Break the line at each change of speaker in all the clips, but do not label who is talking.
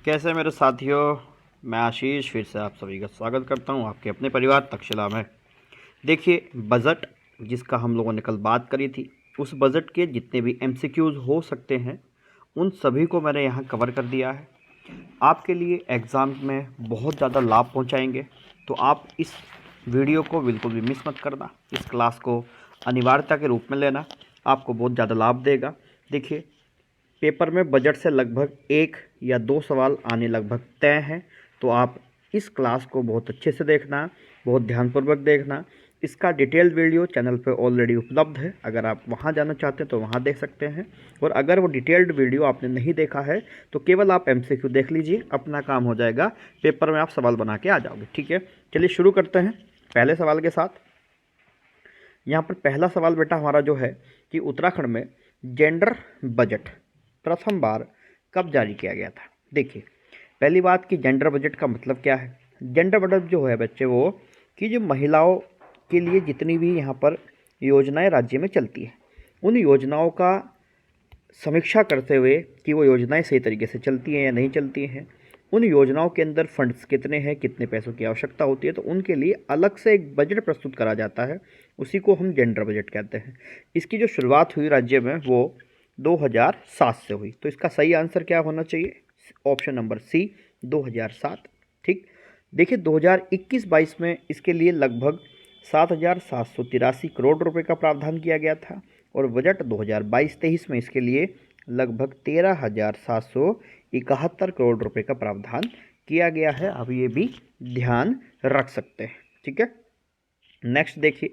कैसे मेरे साथियों, मैं आशीष फिर से आप सभी का स्वागत करता हूं आपके अपने परिवार तक्षशिला में। देखिए, बजट जिसका हम लोगों ने कल बात करी थी, उस बजट के जितने भी एमसीक्यूज़ हो सकते हैं उन सभी को मैंने यहाँ कवर कर दिया है। आपके लिए एग्ज़ाम में बहुत ज़्यादा लाभ पहुँचाएंगे, तो आप इस वीडियो को बिल्कुल भी मिस मत करना। इस क्लास को अनिवार्यता के रूप में लेना, आपको बहुत ज़्यादा लाभ देगा। देखिए, पेपर में बजट से लगभग 1 या 2 सवाल आने लगभग तय हैं, तो आप इस क्लास को बहुत अच्छे से देखना, बहुत ध्यानपूर्वक देखना। इसका डिटेल्ड वीडियो चैनल पर ऑलरेडी उपलब्ध है, अगर आप वहां जाना चाहते हैं तो वहां देख सकते हैं। और अगर वो डिटेल्ड वीडियो आपने नहीं देखा है तो केवल आप एमसीक्यू देख लीजिए, अपना काम हो जाएगा, पेपर में आप सवाल बना के आ जाओगे। ठीक है, चलिए शुरू करते हैं पहले सवाल के साथ। यहाँ पर पहला सवाल बेटा हमारा जो है कि उत्तराखंड में जेंडर बजट प्रथम बार कब जारी किया गया था। देखिए, पहली बात कि जेंडर बजट का मतलब क्या है। जेंडर बजट जो है बच्चे वो कि जो महिलाओं के लिए जितनी भी यहाँ पर योजनाएं राज्य में चलती हैं, उन योजनाओं का समीक्षा करते हुए कि वो योजनाएं सही तरीके से चलती हैं या नहीं चलती हैं, उन योजनाओं के अंदर फंड्स कितने हैं, कितने पैसों की आवश्यकता होती है, तो उनके लिए अलग से एक बजट प्रस्तुत करा जाता है। उसी को हम जेंडर बजट कहते हैं। इसकी जो शुरुआत हुई राज्य में वो 2007 से हुई, तो इसका सही आंसर क्या होना चाहिए? Option number C, 2007। ठीक, देखिए 2021-22 में इसके लिए लगभग 7,783 करोड़ रुपए का प्रावधान किया गया था, और बजट 2022-23 में इसके लिए लगभग 13,771 करोड़ रुपए का प्रावधान किया गया है। अब ये भी ध्यान रख सकते हैं। ठीक है, नेक्स्ट देखिए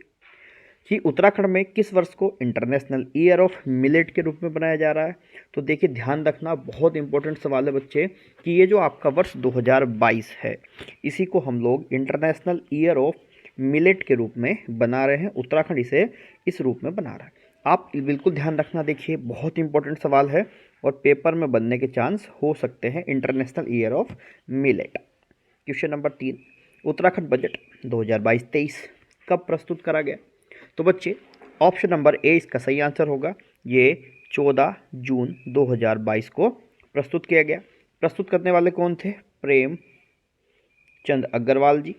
कि उत्तराखंड में किस वर्ष को इंटरनेशनल ईयर ऑफ मिलेट के रूप में बनाया जा रहा है। तो देखिए, ध्यान रखना, बहुत इंपॉर्टेंट सवाल है बच्चे कि ये जो आपका वर्ष 2022 है, इसी को हम लोग इंटरनेशनल ईयर ऑफ मिलेट के रूप में बना रहे हैं। उत्तराखंड इसे इस रूप में बना रहा है। आप बिल्कुल ध्यान रखना, देखिए बहुत इंपॉर्टेंट सवाल है और पेपर में बनने के चांस हो सकते हैं। International year of millet. Question number 3, Uttarakhand budget 2022-23 कब प्रस्तुत करा गया? तो बच्चे ऑप्शन नंबर ए इसका सही आंसर होगा। ये 14 जून 2022 को प्रस्तुत किया गया। प्रस्तुत करने वाले कौन थे? प्रेम चंद अग्रवाल जी।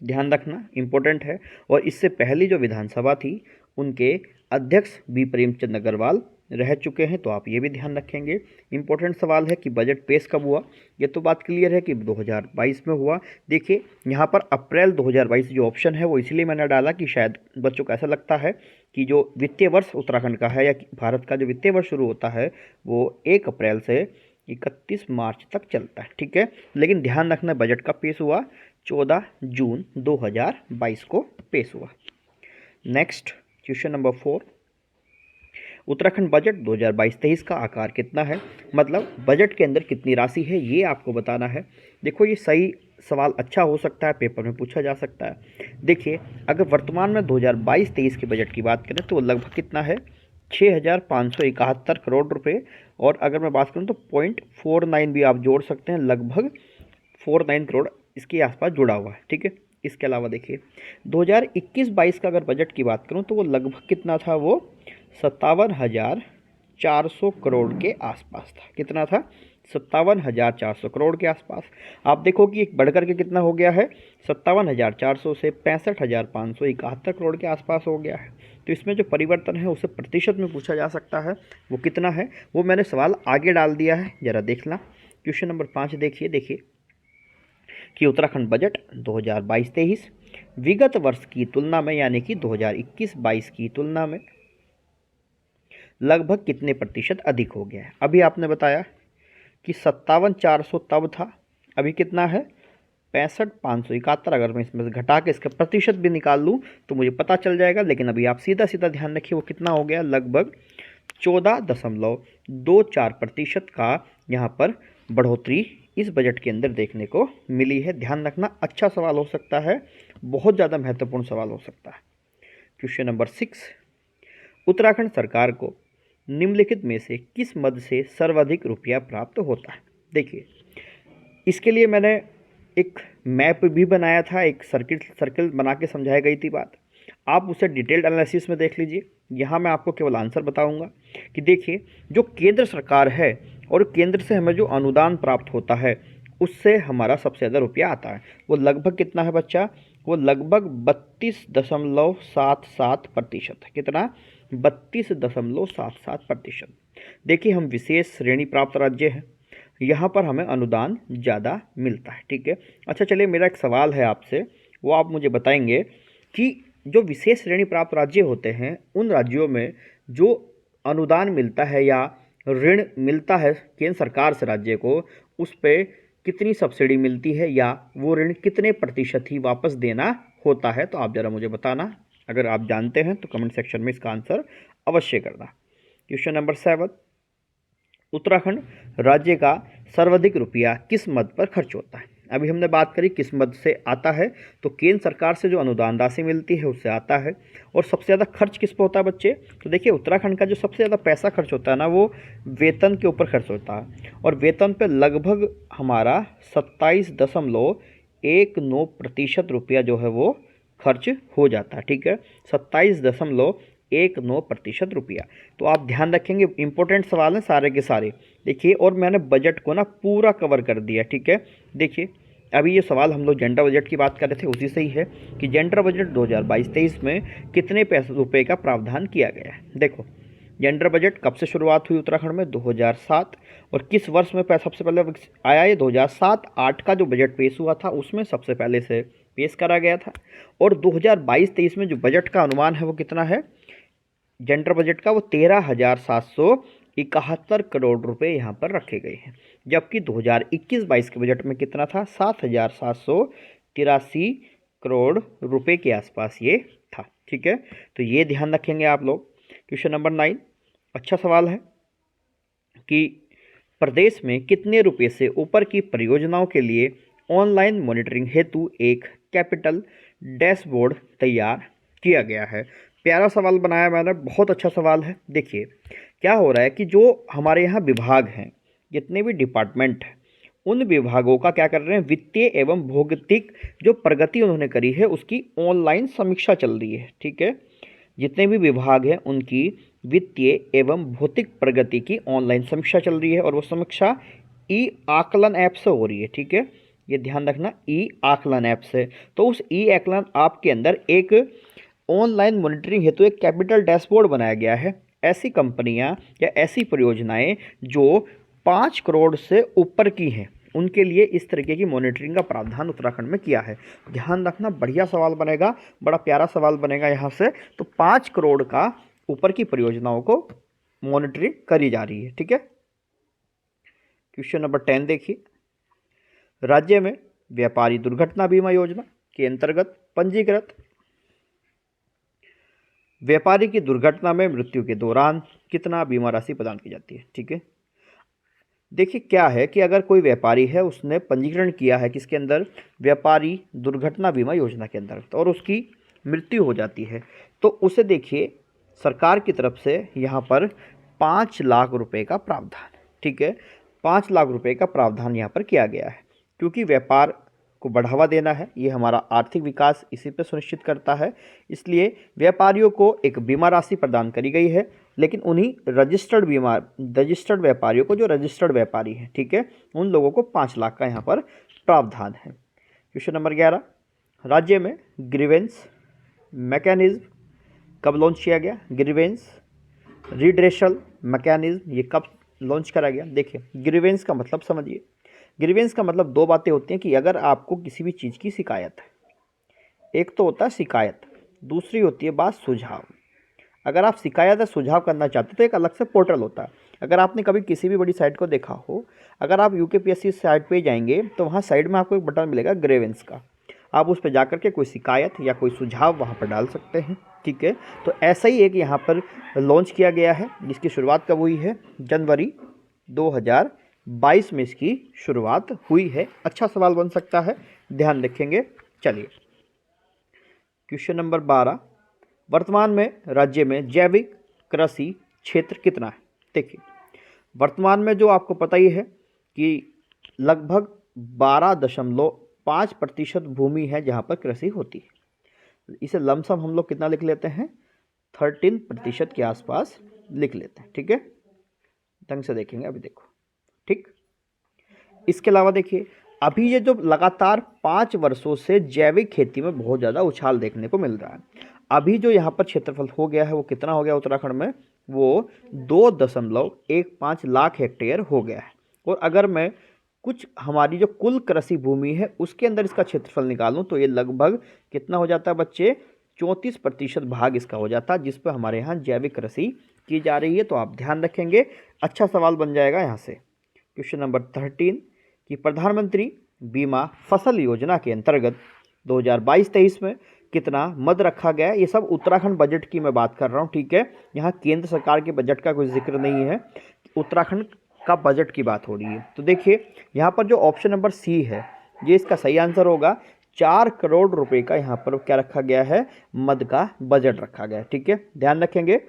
ध्यान रखना, इंपॉर्टेंट है। और इससे पहली जो विधानसभा थी उनके अध्यक्ष भी प्रेमचंद अग्रवाल रह चुके हैं, तो आप ये भी ध्यान रखेंगे। इंपॉर्टेंट सवाल है कि बजट पेश कब हुआ। ये तो बात क्लियर है कि 2022 में हुआ। देखिए, यहाँ पर अप्रैल 2022 जो ऑप्शन है वो इसलिए मैंने डाला कि शायद बच्चों को ऐसा लगता है कि जो वित्तीय वर्ष उत्तराखंड का है या भारत का जो वित्तीय वर्ष शुरू होता है वो 1 अप्रैल से 31 मार्च तक चलता है। ठीक है, लेकिन ध्यान रखना, बजट का पेश हुआ 14 जून 2022 को पेश हुआ। Next question number 4, Uttarakhand budget 2022-23 का आकार कितना है, मतलब बजट के अंदर कितनी राशि है, ये आपको बताना है। देखो, ये सही सवाल अच्छा हो सकता है, पेपर में पूछा जा सकता है। देखिए, अगर वर्तमान में 2022-23 के बजट की बात करें तो वो लगभग कितना है? 6,571 करोड़ रुपए। और अगर मैं बात करूं तो 0.49 भी आप जोड़ सकते हैं, लगभग 49 करोड़ इसके आसपास जुड़ा हुआ है। ठीक है, इसके अलावा देखिए 2021-22 का अगर बजट की बात करूं तो वो लगभग कितना था? वो 57,400 करोड़ के आसपास था। कितना था? 57,400 करोड़ के आसपास। आप देखो कि एक बढ़ करके कितना हो गया है? 57,400 से 65,571 करोड़ के आसपास हो गया है। तो इसमें जो परिवर्तन है उसे प्रतिशत में पूछा जा सकता है, वो कितना है वो मैंने सवाल आगे डाल दिया है, जरा देखना। क्वेश्चन नंबर 5 देखिए कि उत्तराखंड बजट 2022-23 विगत वर्ष की तुलना में, यानी कि 2021-22 की तुलना में लगभग कितने प्रतिशत अधिक हो गया है। अभी आपने बताया कि 57,400 तब था, अभी कितना है? 65,571। अगर मैं इसमें से घटा के इसका प्रतिशत भी निकाल लूँ तो मुझे पता चल जाएगा, लेकिन अभी आप सीधा सीधा ध्यान रखिए वो कितना हो गया? लगभग 14.24% का यहाँ पर बढ़ोतरी इस बजट के अंदर देखने को मिली है। ध्यान रखना, अच्छा सवाल हो सकता है, बहुत ज़्यादा महत्वपूर्ण सवाल हो सकता है। क्वेश्चन नंबर 6, उत्तराखंड सरकार को निम्नलिखित में से किस मद से सर्वाधिक रुपया प्राप्त होता है? देखिए, इसके लिए मैंने एक मैप भी बनाया था, एक सर्किल बना के समझाई गई थी बात। आप उसे डिटेल्ड एनालिसिस में देख लीजिए। यहाँ मैं आपको केवल आंसर बताऊंगा कि देखिए, जो केंद्र सरकार है और केंद्र से हमें जो अनुदान प्राप्त होता है उससे हमारा सबसे ज़्यादा रुपया आता है। वो लगभग कितना है बच्चा? वो लगभग 32.77% है। कितना? 32.77%। देखिए, हम विशेष श्रेणी प्राप्त राज्य हैं, यहाँ पर हमें अनुदान ज़्यादा मिलता है। ठीक है, अच्छा चलिए, मेरा एक सवाल है आपसे, वो आप मुझे बताएंगे कि जो विशेष श्रेणी प्राप्त राज्य होते हैं उन राज्यों में जो अनुदान मिलता है या ऋण मिलता है केंद्र सरकार से राज्य को, उस पे कितनी सब्सिडी मिलती है या वो ऋण कितने प्रतिशत ही वापस देना होता है? तो आप ज़रा मुझे बताना। अगर आप जानते हैं तो कमेंट सेक्शन में इसका आंसर अवश्य करना। क्वेश्चन नंबर 7, उत्तराखंड राज्य का सर्वाधिक रुपया किस मद पर खर्च होता है? अभी हमने बात करी किस मद से आता है, तो केंद्र सरकार से जो अनुदान राशि मिलती है उससे आता है। और सबसे ज़्यादा खर्च किस पर होता है बच्चे? तो देखिए, उत्तराखंड का जो सबसे ज़्यादा पैसा खर्च होता है ना, वो वेतन के ऊपर खर्च होता है। और वेतन पे लगभग हमारा 27.19% रुपया जो है वो खर्च हो जाता है। ठीक है, 27.19% रुपया। तो आप ध्यान रखेंगे, इंपॉर्टेंट सवाल हैं सारे के सारे। देखिए, और मैंने बजट को ना पूरा कवर कर दिया। ठीक है, देखिए, अभी ये सवाल हम लोग जेंडर बजट की बात कर रहे थे, उसी से ही है कि जेंडर बजट 2022-23 में कितने पैसे रुपए का प्रावधान किया गया है। देखो, जेंडर बजट कब से शुरुआत हुई उत्तराखंड में? 2007। और किस वर्ष में सबसे पहले आया? ये 2007-8 का जो बजट पेश हुआ था उसमें सबसे पहले से पेश करा गया था। और 2022-23 में जो बजट का अनुमान है वो कितना है जेंडर बजट का? वो 13,771 करोड़ रुपए यहाँ पर रखे गए हैं। जबकि 2021-22 के बजट में कितना था? 7,783 करोड़ रुपए के आसपास ये था। ठीक है, तो ये ध्यान रखेंगे आप लोग। क्वेश्चन नंबर 9, अच्छा सवाल है कि प्रदेश में कितने रुपए से ऊपर की परियोजनाओं के लिए ऑनलाइन मॉनिटरिंग हेतु एक कैपिटल डैशबोर्ड तैयार किया गया है? प्यारा सवाल बनाया मैंने, बहुत अच्छा सवाल है। देखिए, क्या हो रहा है कि जो हमारे यहाँ विभाग हैं, जितने भी डिपार्टमेंट हैं, उन विभागों का क्या कर रहे हैं, वित्तीय एवं भौतिक जो प्रगति उन्होंने करी है उसकी ऑनलाइन समीक्षा चल रही है। ठीक है, जितने भी विभाग हैं उनकी वित्तीय एवं भौतिक प्रगति की ऑनलाइन समीक्षा चल रही है और वो समीक्षा ई आकलन ऐप से हो रही है। ठीक है, ये ध्यान रखना, ई आकलन ऐप से। तो उस ई आकलन ऐप के अंदर एक ऑनलाइन मॉनिटरिंग हेतु एक कैपिटल डैशबोर्ड बनाया गया है। ऐसी कंपनियां या ऐसी परियोजनाएं जो 5 करोड़ से ऊपर की हैं उनके लिए इस तरीके की मॉनिटरिंग का प्रावधान उत्तराखंड में किया है। ध्यान रखना, बढ़िया सवाल बनेगा, बड़ा प्यारा सवाल बनेगा यहाँ से। तो 5 करोड़ का ऊपर की परियोजनाओं को मॉनिटरिंग करी जा रही है। ठीक है, क्वेश्चन नंबर 10 देखिए, राज्य में व्यापारी दुर्घटना बीमा योजना के अंतर्गत पंजीकृत व्यापारी की दुर्घटना में मृत्यु के दौरान कितना बीमा राशि प्रदान की जाती है? ठीक है, देखिए, क्या है कि अगर कोई व्यापारी है, उसने पंजीकरण किया है किसके अंदर? व्यापारी दुर्घटना बीमा योजना के अंदर, और उसकी मृत्यु हो जाती है, तो उसे देखिए सरकार की तरफ से यहाँ पर 5 लाख रुपए का प्रावधान। ठीक है, 5 लाख रुपए का प्रावधान यहाँ पर किया गया है, क्योंकि व्यापार को बढ़ावा देना है, ये हमारा आर्थिक विकास इसी पे सुनिश्चित करता है। इसलिए व्यापारियों को एक बीमा राशि प्रदान करी गई है, लेकिन उन्हीं रजिस्टर्ड व्यापारियों को, जो रजिस्टर्ड व्यापारी हैं, ठीक है, उन लोगों को 5 लाख का यहाँ पर प्रावधान है। क्वेश्चन नंबर 11, राज्य में ग्रीवेंस मैकेनिज्म कब लॉन्च किया गया? ग्रीवेंस रिड्रेशल मैकेनिज्म ये कब लॉन्च करा गया? देखिए, ग्रीवेंस का मतलब समझिए। ग्रीवेंस का मतलब 2 बातें होती हैं कि अगर आपको किसी भी चीज़ की शिकायत है, एक तो होता है शिकायत, दूसरी होती है बात सुझाव। अगर आप शिकायत या सुझाव करना चाहते हैं तो एक अलग से पोर्टल होता है। अगर आपने कभी किसी भी बड़ी साइट को देखा हो, अगर आप यूकेपीएससी साइट पे जाएंगे तो वहाँ साइड में आपको एक बटन मिलेगा ग्रीवेंस का, आप उस पर जा करके कोई शिकायत या कोई सुझाव वहाँ पर डाल सकते हैं। ठीक है, तो ऐसा ही एक यहाँ पर लॉन्च किया गया है, जिसकी शुरुआत कब हुई है? जनवरी 2022 में इसकी शुरुआत हुई है। अच्छा सवाल बन सकता है, ध्यान रखेंगे। चलिए, क्वेश्चन नंबर 12, वर्तमान में राज्य में जैविक कृषि क्षेत्र कितना है? देखिए, वर्तमान में जो आपको पता ही है कि लगभग 12.5% भूमि है जहाँ पर कृषि होती है। इसे लमसम हम लोग कितना लिख लेते हैं, 13% के आसपास लिख लेते हैं। ठीक है, ढंग से देखेंगे अभी, देखो। ठीक, इसके अलावा देखिए, अभी ये जो लगातार 5 वर्षों से जैविक खेती में बहुत ज़्यादा उछाल देखने को मिल रहा है। अभी जो यहाँ पर क्षेत्रफल हो गया है वो कितना हो गया उत्तराखंड में, वो 2.15 लाख हेक्टेयर हो गया है। और अगर मैं कुछ हमारी जो कुल कृषि भूमि है उसके अंदर इसका क्षेत्रफल निकालूं तो ये लगभग कितना हो जाता है बच्चे, 34% भाग इसका हो जाता है, जिस पर हमारे यहाँ जैविक कृषि की जा रही है। तो आप ध्यान रखेंगे, अच्छा सवाल बन जाएगा यहाँ से। क्वेश्चन नंबर 13 कि प्रधानमंत्री बीमा फसल योजना के अंतर्गत 2022-23 में कितना मद रखा गया है। ये सब उत्तराखंड बजट की मैं बात कर रहा हूँ। ठीक है, यहाँ केंद्र सरकार के बजट का कोई जिक्र नहीं है, उत्तराखंड का बजट की बात हो रही है। तो देखिए, यहाँ पर जो ऑप्शन नंबर सी है ये इसका सही आंसर होगा। 4 करोड़ रुपए का यहाँ पर क्या रखा गया है, मद का बजट रखा गया है। ठीक है, ध्यान रखेंगे।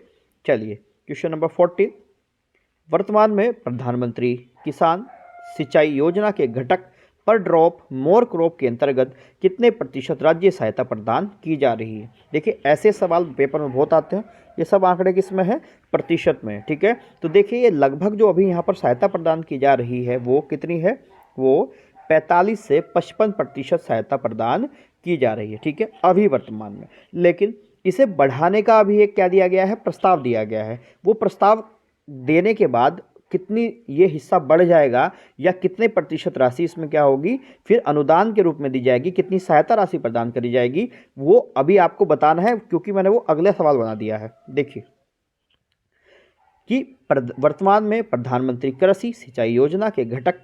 चलिए क्वेश्चन नंबर 14, वर्तमान में प्रधानमंत्री किसान सिंचाई योजना के घटक पर ड्रॉप मोर क्रॉप के अंतर्गत कितने प्रतिशत राज्य सहायता प्रदान की जा रही है। देखिए, ऐसे सवाल पेपर में बहुत आते हैं, ये सब आंकड़े किस में है, प्रतिशत में। ठीक है, तो देखिए ये लगभग जो अभी यहाँ पर सहायता प्रदान की जा रही है वो कितनी है, वो 45 से 55% सहायता प्रदान की जा रही है। ठीक है, अभी वर्तमान में। लेकिन इसे बढ़ाने का अभी एक क्या दिया गया है, प्रस्ताव दिया गया है। वो प्रस्ताव देने के बाद कितनी ये हिस्सा बढ़ जाएगा या कितने प्रतिशत राशि इसमें क्या होगी फिर अनुदान के रूप में दी जाएगी, कितनी सहायता राशि प्रदान करी जाएगी, वो अभी आपको बताना है, क्योंकि मैंने वो अगले सवाल बना दिया है। देखिए कि वर्तमान में प्रधानमंत्री कृषि सिंचाई योजना के घटक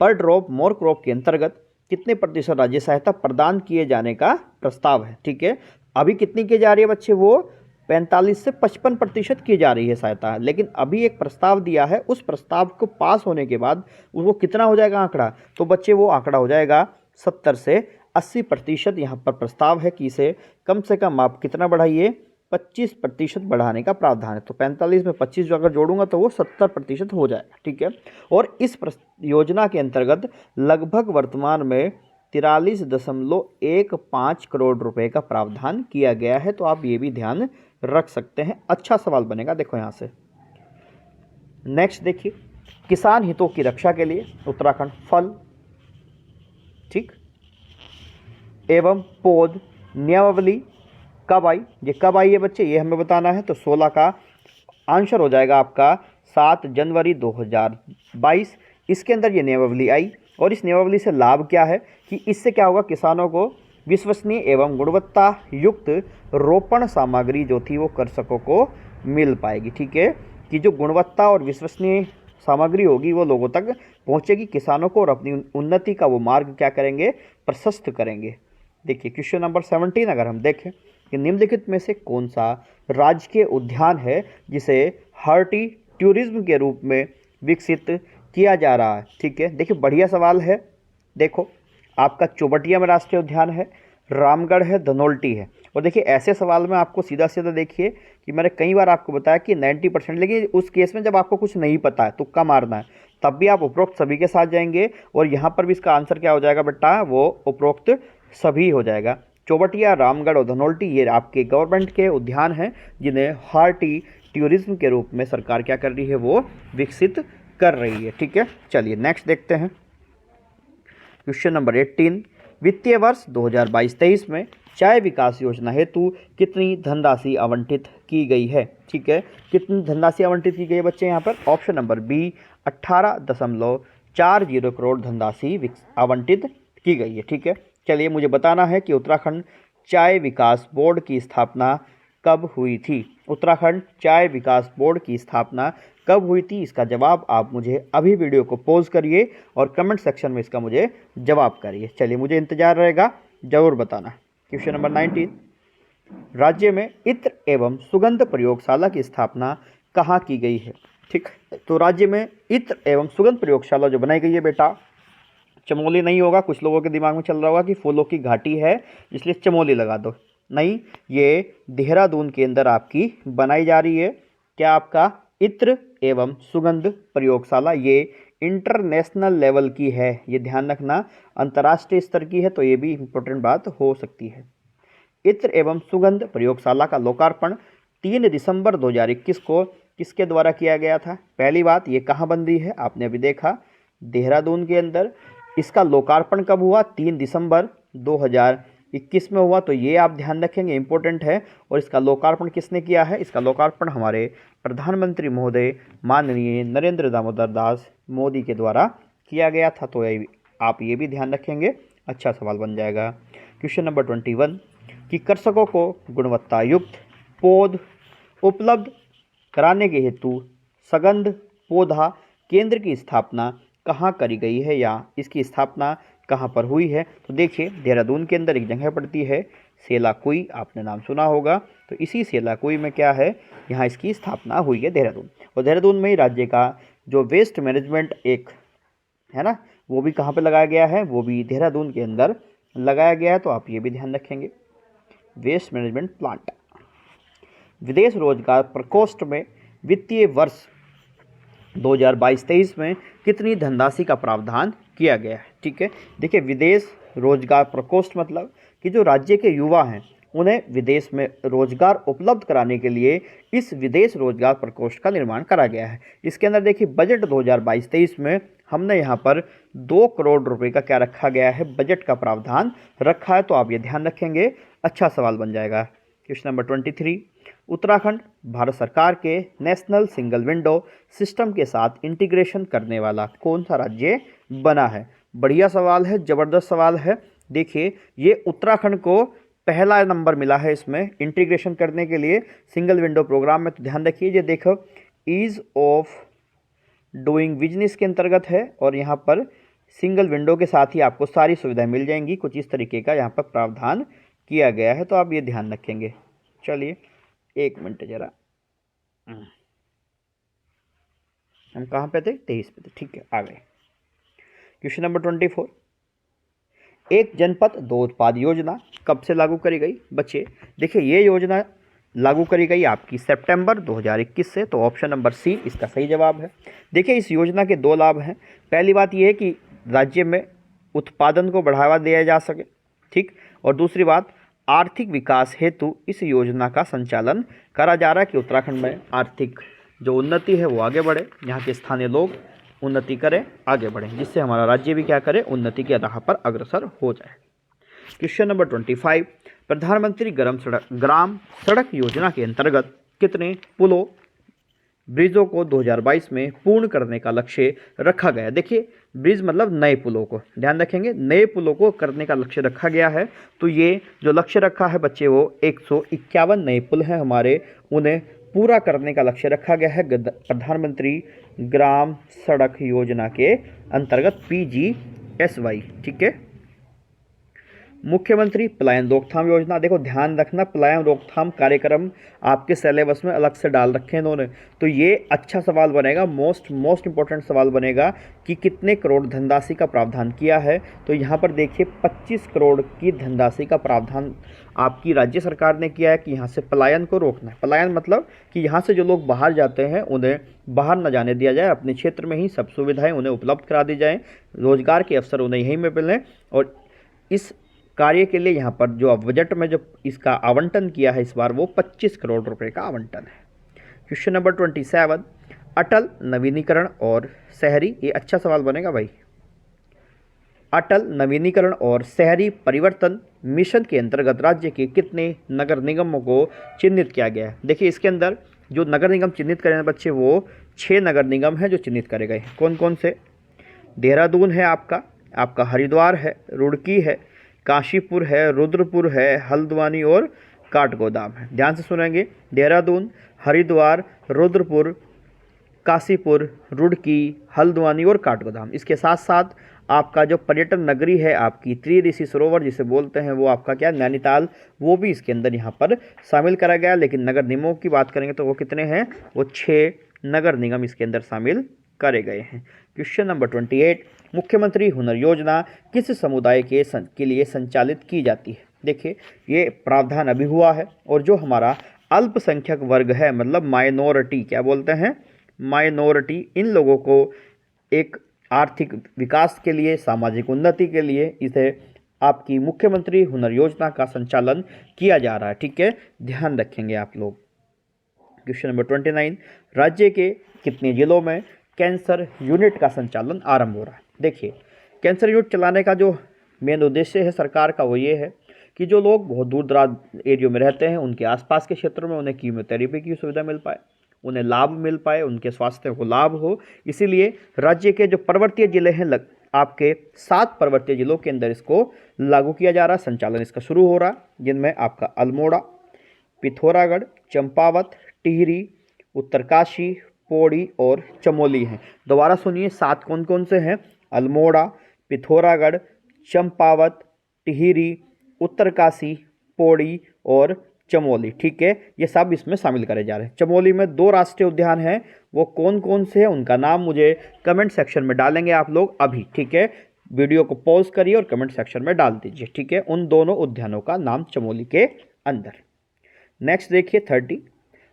पर ड्रॉप मोर क्रॉप के अंतर्गत कितने प्रतिशत राज्य सहायता प्रदान किए जाने का प्रस्ताव है। ठीक है, अभी कितनी की जा रही है बच्चे, वो 45 से 55% की जा रही है सहायता। लेकिन अभी एक प्रस्ताव दिया है, उस प्रस्ताव को पास होने के बाद वो कितना हो जाएगा आंकड़ा, तो बच्चे वो आंकड़ा हो जाएगा 70 से 80%। यहाँ पर प्रस्ताव है कि इसे कम से कम आप कितना बढ़ाइए, 25% बढ़ाने का प्रावधान है। तो 45 में 25 जो अगर जोड़ूंगा तो वो 70% हो जाएगा। ठीक है, और इस योजना के अंतर्गत लगभग वर्तमान में 43.15 करोड़ रुपए का प्रावधान किया गया है। तो आप ये भी ध्यान रख सकते हैं, अच्छा सवाल बनेगा। देखो यहाँ से नेक्स्ट देखिए, किसान हितों की रक्षा के लिए उत्तराखंड फल, ठीक, एवं पौध नियमावली कब आई। ये कब आई है बच्चे, ये हमें बताना है। तो 16 का आंसर हो जाएगा आपका 7 जनवरी 2022। इसके अंदर ये नियमावली आई और इस नियमावली से लाभ क्या है कि इससे क्या होगा, किसानों को विश्वसनीय एवं गुणवत्ता युक्त रोपण सामग्री जो थी वो कृषकों को मिल पाएगी। ठीक है, कि जो गुणवत्ता और विश्वसनीय सामग्री होगी वो लोगों तक पहुंचेगी, किसानों को, और अपनी उन्नति का वो मार्ग क्या करेंगे, प्रशस्त करेंगे। देखिए क्वेश्चन नंबर 17 अगर हम देखें कि निम्नलिखित में से कौन सा राजकीय उद्यान है जिसे हर्टी टूरिज्म के रूप में विकसित किया जा रहा है। ठीक है, देखिए बढ़िया सवाल है। देखो आपका चौबटिया में राष्ट्रीय उद्यान है, रामगढ़ है, धनोल्टी है। और देखिए ऐसे सवाल में आपको सीधा सीधा देखिए कि मैंने कई बार आपको बताया कि 90%, लेकिन उस केस में जब आपको कुछ नहीं पता है तुक्का मारना है तब भी आप उपरोक्त सभी के साथ जाएंगे, और यहाँ पर भी इसका आंसर क्या हो जाएगा बेटा, वो उपरोक्त सभी हो जाएगा। चौबटिया, रामगढ़ और धनोल्टी ये आपके गवर्नमेंट के उद्यान हैं जिन्हें हार्टी टूरिज्म के रूप में सरकार क्या कर रही है, वो विकसित कर रही है। ठीक है, चलिए नेक्स्ट देखते हैं। क्वेश्चन नंबर 18, वित्तीय वर्ष 2022-23 में चाय विकास योजना हेतु कितनी धनराशि आवंटित की गई है। ठीक है, कितनी धनराशि आवंटित की गई है बच्चे, यहाँ पर ऑप्शन नंबर बी 18.40 करोड़ धनराशि आवंटित की गई है। ठीक है, चलिए मुझे बताना है कि उत्तराखंड चाय विकास बोर्ड की स्थापना कब हुई थी। उत्तराखंड चाय विकास बोर्ड की स्थापना कब हुई थी, इसका जवाब आप मुझे अभी वीडियो को पॉज करिए और कमेंट सेक्शन में इसका मुझे जवाब करिए। चलिए मुझे इंतजार रहेगा, जरूर बताना। क्वेश्चन नंबर 19, राज्य में इत्र एवं सुगंध प्रयोगशाला की स्थापना कहाँ की गई है। ठीक, तो राज्य में इत्र एवं सुगंध प्रयोगशाला जो बनाई गई है बेटा, चमोली नहीं होगा, कुछ लोगों के दिमाग में चल रहा होगा कि फूलों की घाटी है इसलिए चमोली लगा दो, नहीं, ये देहरादून के अंदर आपकी बनाई जा रही है। क्या आपका इत्र एवं सुगंध प्रयोगशाला ये इंटरनेशनल लेवल की है, ये ध्यान रखना, अंतर्राष्ट्रीय स्तर की है, तो ये भी इम्पोर्टेंट बात हो सकती है। इत्र एवं सुगंध प्रयोगशाला का लोकार्पण 3 दिसंबर 2021 को किसके द्वारा किया गया था? पहली बात, ये कहाँ बन रही है? आपने अभी देखा देहरादून के अंदर। इसका लोकार्पण कब हुआ? 3 दिसंबर 2021 में हुआ। तो ये आप ध्यान रखेंगे, इंपॉर्टेंट है। और इसका लोकार्पण किसने किया है? इसका लोकार्पण हमारे प्रधानमंत्री महोदय माननीय नरेंद्र दामोदर दास मोदी के द्वारा किया गया था। तो आप ये भी ध्यान रखेंगे, अच्छा सवाल बन जाएगा। क्वेश्चन नंबर 21 कि कृषकों को गुणवत्ता युक्त पौध उपलब्ध कराने के हेतु सगंध पौधा केंद्र की स्थापना कहाँ करी गई है, या इसकी स्थापना कहाँ पर हुई है? तो देखिए देहरादून के अंदर एक जगह पड़ती है सेलाकुई, आपने नाम सुना होगा। तो इसी सेलाकुई में क्या है, यहाँ इसकी स्थापना हुई है देहरादून। और देहरादून में ही राज्य का जो वेस्ट मैनेजमेंट एक है ना, वो भी कहाँ पे लगाया गया है? वो भी देहरादून के अंदर लगाया गया है। तो आप ये भी ध्यान रखेंगे, वेस्ट मैनेजमेंट प्लांट। विदेश रोजगार प्रकोष्ठ में वित्तीय वर्ष 2022-23 में कितनी धनराशि का प्रावधान किया गया है? ठीक है, देखिए विदेश रोजगार प्रकोष्ठ मतलब कि जो राज्य के युवा हैं उन्हें विदेश में रोजगार उपलब्ध कराने के लिए इस विदेश रोजगार प्रकोष्ठ का निर्माण करा गया है। इसके अंदर देखिए बजट 2022-23 में हमने यहाँ पर 2 करोड़ रुपए का क्या रखा गया है? बजट का प्रावधान रखा है। तो आप ये ध्यान रखेंगे, अच्छा सवाल बन जाएगा। क्वेश्चन नंबर 23 उत्तराखंड भारत सरकार के नेशनल सिंगल विंडो सिस्टम के साथ इंटीग्रेशन करने वाला कौन सा राज्य बना है? बढ़िया सवाल है, ज़बरदस्त सवाल है। देखिए ये उत्तराखंड को पहला नंबर मिला है इसमें इंटीग्रेशन करने के लिए सिंगल विंडो प्रोग्राम में। तो ध्यान रखिए, ये देखो ईज ऑफ डूइंग बिजनेस के अंतर्गत है और यहाँ पर सिंगल विंडो के साथ ही आपको सारी सुविधाएं मिल जाएंगी। कुछ इस तरीके का यहाँ पर प्रावधान किया गया है, तो आप ये ध्यान रखेंगे। चलिए 1 मिनट जरा, हम कहाँ पे थे? 23 पे थे, ठीक है, आ गए। क्वेश्चन नंबर 24 एक जनपद 2 उत्पाद योजना कब से लागू करी गई? बच्चे देखिए ये योजना लागू करी गई आपकी सितंबर 2021 से। तो ऑप्शन नंबर सी इसका सही जवाब है। देखिए इस योजना के 2 लाभ हैं। पहली बात यह है कि राज्य में उत्पादन को बढ़ावा दिया जा सके, ठीक। और दूसरी बात, आर्थिक विकास हेतु इस योजना का संचालन करा जा रहा है कि उत्तराखंड में आर्थिक जो उन्नति है वो आगे बढ़े, यहाँ के स्थानीय लोग उन्नति करें, आगे बढ़ें, जिससे हमारा राज्य भी क्या करे? उन्नति की राह पर अग्रसर हो जाए। क्वेश्चन नंबर 25 प्रधानमंत्री ग्राम सड़क योजना के अंतर्गत कितने पुलों ब्रिजों को 2022 में पूर्ण करने का लक्ष्य रखा गया? देखिए ब्रिज मतलब नए पुलों को ध्यान रखेंगे, नए पुलों को करने का लक्ष्य रखा गया है। तो ये जो लक्ष्य रखा है बच्चे वो 151 नए पुल हैं हमारे, उन्हें पूरा करने का लक्ष्य रखा गया है प्रधानमंत्री ग्राम सड़क योजना के अंतर्गत PGSY, ठीक है। मुख्यमंत्री पलायन रोकथाम योजना, देखो ध्यान रखना पलायन रोकथाम कार्यक्रम आपके सिलेबस में अलग से डाल रखे हैं इन्होंने। तो ये अच्छा सवाल बनेगा, मोस्ट इंपॉर्टेंट सवाल बनेगा कि कितने करोड़ धनराशि का प्रावधान किया है। तो यहाँ पर देखिए 25 करोड़ की धनराशि का प्रावधान आपकी राज्य सरकार ने किया है कि यहाँ से पलायन को रोकना है। पलायन मतलब कि यहाँ से जो लोग बाहर जाते हैं उन्हें बाहर न जाने दिया जाए, अपने क्षेत्र में ही सब सुविधाएं उन्हें उपलब्ध करा दी जाएँ, रोजगार के अवसर उन्हें यहीं में मिलें। और इस कार्य के लिए यहाँ पर जो बजट में जो इसका आवंटन किया है इस बार वो 25 करोड़ रुपए का आवंटन है। क्वेश्चन नंबर 27 अटल नवीनीकरण और शहरी, ये अच्छा सवाल बनेगा भाई। अटल नवीनीकरण और शहरी परिवर्तन मिशन के अंतर्गत राज्य के कितने नगर निगमों को चिन्हित किया गया है? देखिए इसके अंदर जो नगर निगम चिन्हित करे बच्चे वो 6 नगर निगम हैं जो चिन्हित करे गए हैं। कौन कौन से? देहरादून है आपका हरिद्वार है, रुड़की है, काशीपुर है, रुद्रपुर है, हल्द्वानी और काठगोदाम है। ध्यान से सुनेंगे, देहरादून, हरिद्वार, रुद्रपुर, काशीपुर, रुड़की, हल्द्वानी और काठगोदाम। इसके साथ साथ आपका जो पर्यटन नगरी है आपकी त्रिऋषि सरोवर जिसे बोलते हैं वो आपका क्या नैनीताल, वो भी इसके अंदर यहाँ पर शामिल करा गया। लेकिन नगर निगमों की बात करेंगे तो वो कितने हैं? वो 6 नगर निगम इसके अंदर शामिल करे गए हैं। क्वेश्चन नंबर 28 मुख्यमंत्री हुनर योजना किस समुदाय के लिए संचालित की जाती है? देखिए ये प्रावधान अभी हुआ है और जो हमारा अल्पसंख्यक वर्ग है मतलब माइनॉरिटी, क्या बोलते हैं? माइनॉरिटी, इन लोगों को एक आर्थिक विकास के लिए, सामाजिक उन्नति के लिए इसे आपकी मुख्यमंत्री हुनर योजना का संचालन किया जा रहा है। ठीक है, ध्यान रखेंगे आप लोग। क्वेश्चन नंबर 29, राज्य के कितने जिलों में कैंसर यूनिट का संचालन आरंभ हो रहा है। देखिए, कैंसर यूनिट चलाने का जो मेन उद्देश्य है सरकार का वो ये है कि जो लोग बहुत दूर दराज एरियो में रहते हैं उनके आसपास के क्षेत्रों में उन्हें कीमोथेरेपी की सुविधा मिल पाए, उन्हें लाभ मिल पाए, उनके स्वास्थ्य को लाभ हो। इसीलिए राज्य के जो पर्वतीय जिले हैं आपके 7 पर्वतीय जिलों के अंदर इसको लागू किया जा रहा, संचालन इसका शुरू हो रहा, जिनमें आपका अल्मोड़ा, पिथौरागढ़, चंपावत, टिहरी, उत्तरकाशी, पौड़ी और चमोली हैं। दोबारा सुनिए, 7 कौन कौन से हैं? अल्मोड़ा, पिथौरागढ़, चंपावत, टिहरी, उत्तरकाशी, पौड़ी और चमोली। ठीक है, ये सब इसमें शामिल करे जा रहे हैं। चमोली में 2 राष्ट्रीय उद्यान हैं, वो कौन कौन से हैं उनका नाम मुझे कमेंट सेक्शन में डालेंगे आप लोग अभी। ठीक है, वीडियो को पॉज करिए और कमेंट सेक्शन में डाल दीजिए। ठीक है, उन दोनों उद्यानों का नाम चमोली के अंदर। नेक्स्ट देखिए 30,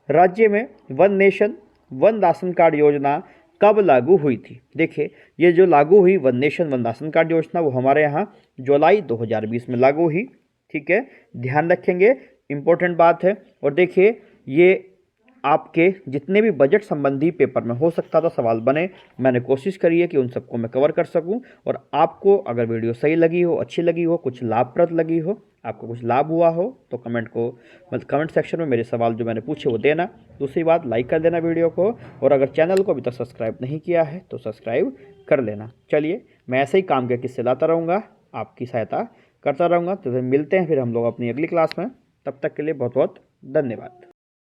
राज्य में one nation one ration card योजना कब लागू हुई थी। देखिए, ये जो लागू हुई one nation one ration card योजना वो हमारे यहाँ जुलाई 2020 में लागू हुई। ठीक है, ध्यान रखेंगे, इंपॉर्टेंट बात है। और देखिए, ये आपके जितने भी बजट संबंधी पेपर में हो सकता था सवाल बने, मैंने कोशिश करी है कि उन सबको मैं कवर कर सकूं। और आपको अगर वीडियो सही लगी हो, अच्छी लगी हो, कुछ लाभप्रद लगी हो, आपको कुछ लाभ हुआ हो तो कमेंट सेक्शन में मेरे सवाल जो मैंने पूछे वो देना। दूसरी बात, लाइक कर देना वीडियो को, और अगर चैनल को अभी तक सब्सक्राइब नहीं किया है तो सब्सक्राइब कर लेना। चलिए, मैं ऐसे ही काम के किस्से लाता रहूँगा, आपकी सहायता करता रहूँगा। तो फिर मिलते हैं फिर हम लोग अपनी अगली क्लास में। तब तक के लिए बहुत बहुत धन्यवाद।